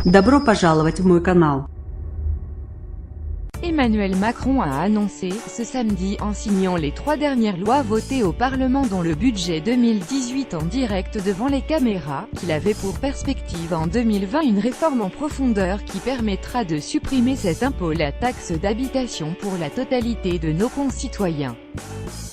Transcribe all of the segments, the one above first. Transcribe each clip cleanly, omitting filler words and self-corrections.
Добро пожаловать в мой канал. Emmanuel Macron a annoncé, ce samedi, en signant les 3 dernières lois votées au Parlement dont le budget 2018 en direct devant les caméras, qu'il avait pour perspective en 2020 une réforme en profondeur qui permettra de supprimer cet impôt, la taxe d'habitation pour la totalité de nos concitoyens.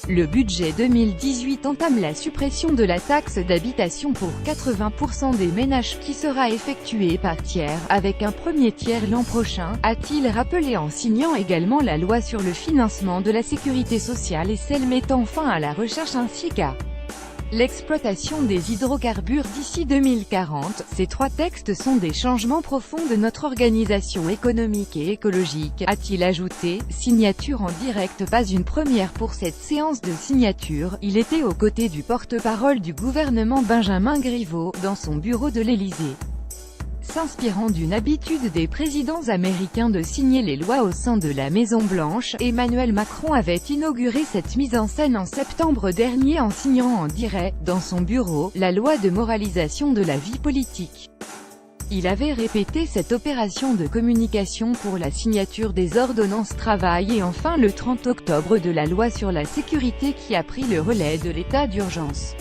Le budget 2018 entame la suppression de la taxe d'habitation pour 80% des ménages qui sera effectuée par tiers, avec un premier tiers l'an prochain, a-t-il rappelé en signant également la loi sur le financement de la sécurité sociale et celle mettant fin à la recherche ainsi qu'à l'exploitation des hydrocarbures d'ici 2040. Ces 3 textes sont des changements profonds de notre organisation économique et écologique, a-t-il ajouté. Signature en direct, pas une première pour cette séance de signature. Il était aux côtés du porte-parole du gouvernement Benjamin Griveaux, dans son bureau de l'Élysée. S'inspirant d'une habitude des présidents américains de signer les lois au sein de la Maison-Blanche, Emmanuel Macron avait inauguré cette mise en scène en septembre dernier en signant en direct, dans son bureau, la loi de moralisation de la vie politique. Il avait répété cette opération de communication pour la signature des ordonnances travail et enfin le 30 octobre de la loi sur la sécurité qui a pris le relais de l'état d'urgence.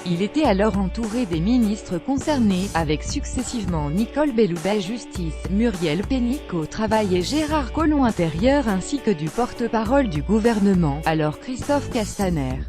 Il était alors entouré des ministres concernés, avec successivement Nicole Belloubet Justice, Muriel Pénicaud Travail et Gérard Collomb Intérieur ainsi que du porte-parole du gouvernement, alors Christophe Castaner.